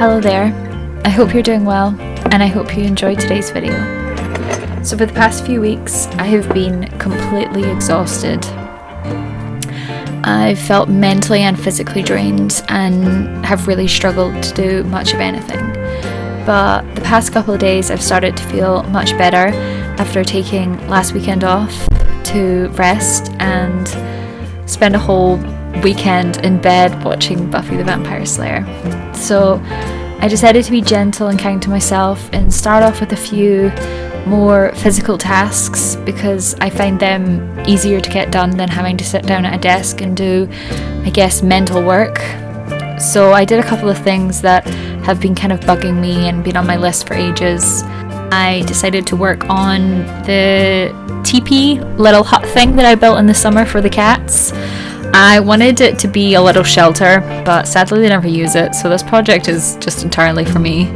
Hello there, I hope you're doing well, and I hope you enjoyed today's video. So for the past few weeks, I have been completely exhausted. I've felt mentally and physically drained and have really struggled to do much of anything. But the past couple of days I've started to feel much better after taking last weekend off to rest and spend a whole weekend in bed watching Buffy the Vampire Slayer. So I decided to be gentle and kind to myself and start off with a few more physical tasks because I find them easier to get done than having to sit down at a desk and do, I guess, mental work. So I did a couple of things that have been kind of bugging me and been on my list for ages. I decided to work on the teepee little hut thing that I built in the summer for the cats. I wanted it to be a little shelter, but sadly they never use it, so this project is just entirely for me.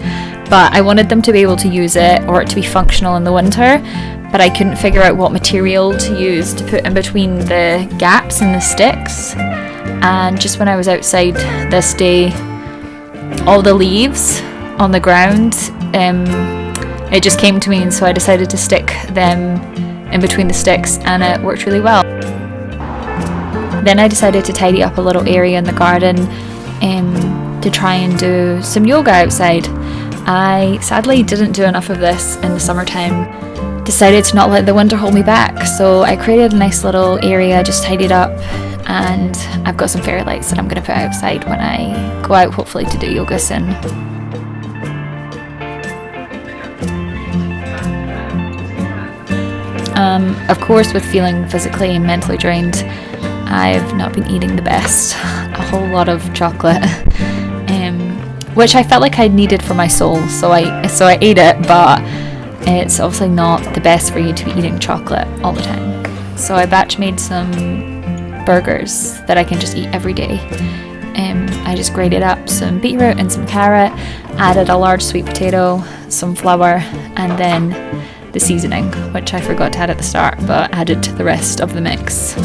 But I wanted them to be able to use it or it to be functional in the winter, but I couldn't figure out what material to use to put in between the gaps in the sticks. And just when I was outside this day, all the leaves on the ground, it just came to me, and so I decided to stick them in between the sticks, and it worked really well. Then I decided to tidy up a little area in the garden to try and do some yoga outside. I sadly didn't do enough of this in the summertime. Decided to not let the winter hold me back, so I created a nice little area, just tidied up, and I've got some fairy lights that I'm going to put outside when I go out, hopefully to do yoga soon. Of course, with feeling physically and mentally drained, I've not been eating the best. A whole lot of chocolate, which I felt like I needed for my soul, so I ate it, but it's obviously not the best for you to be eating chocolate all the time. So I batch made some burgers that I can just eat every day. I just grated up some beetroot and some carrot, added a large sweet potato, some flour, and then the seasoning, which I forgot to add at the start, but added to the rest of the mix.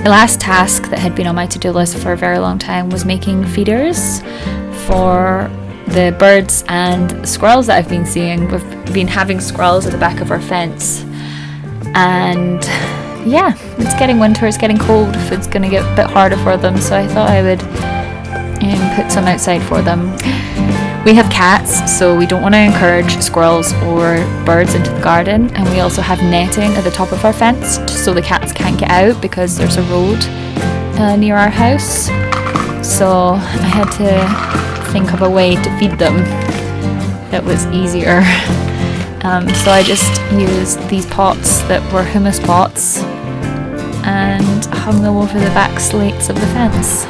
The last task that had been on my to-do list for a very long time was making feeders for the birds and squirrels that I've been seeing. We've been having squirrels at the back of our fence, and yeah, it's getting winter, it's getting cold, food's gonna get a bit harder for them, so I thought I would put some outside for them. We have cats, so we don't want to encourage squirrels or birds into the garden, and we also have netting at the top of our fence so the cats can't get out because there's a road near our house. So I had to think of a way to feed them that was easier. So I just used these pots that were humus pots and hung them over the back slates of the fence.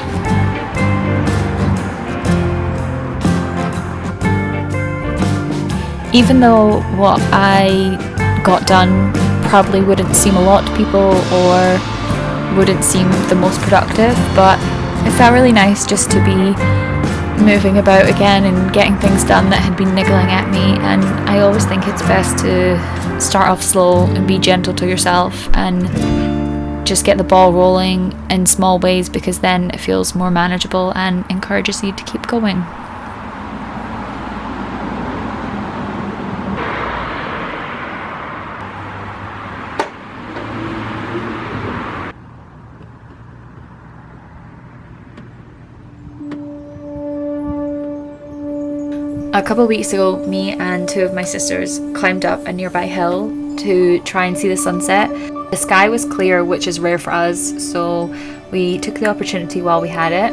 Even though what I got done probably wouldn't seem a lot to people or wouldn't seem the most productive, but it felt really nice just to be moving about again and getting things done that had been niggling at me. And I always think it's best to start off slow and be gentle to yourself and just get the ball rolling in small ways, because then it feels more manageable and encourages you to keep going. A couple of weeks ago, me and two of my sisters climbed up a nearby hill to try and see the sunset. The sky was clear, which is rare for us, so we took the opportunity while we had it.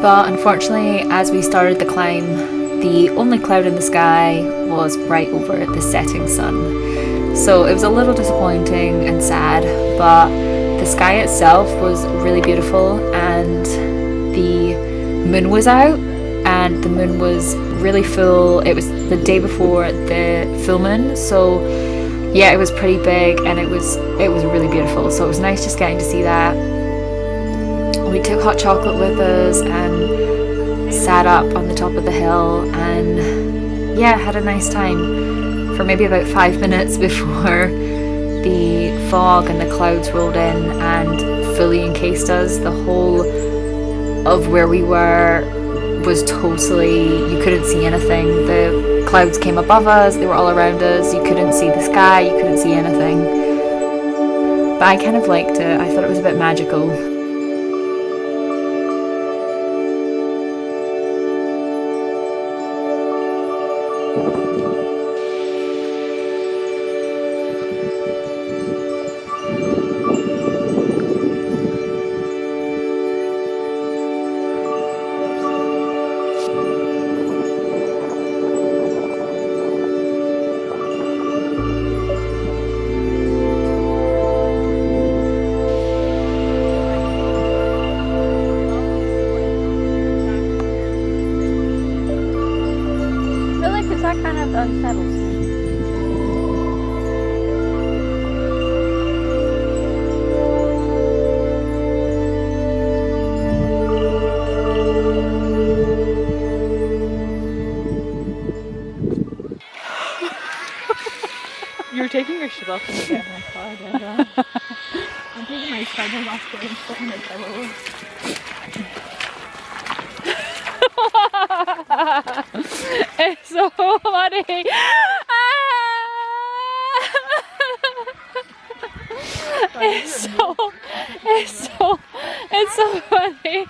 But unfortunately, as we started the climb, the only cloud in the sky was right over the setting sun. So it was a little disappointing and sad, but the sky itself was really beautiful, and the moon was out, and the moon was really full. It was the day before the full moon, so yeah, it was pretty big, and it was really beautiful. So it was nice just getting to see that. We took hot chocolate with us and sat up on the top of the hill, and yeah, had a nice time for maybe about 5 minutes before the fog and the clouds rolled in and fully encased us. The whole of where we were was totally, you couldn't see anything. The clouds came above us, they were all around us, you couldn't see the sky, you couldn't see anything. But I kind of liked it, I thought it was a bit magical. That kind of unsettles me. You're taking your shit off when you get in my car, Deirdre. I'm taking my sweater off and putting my pillow. It's so funny. It's so funny.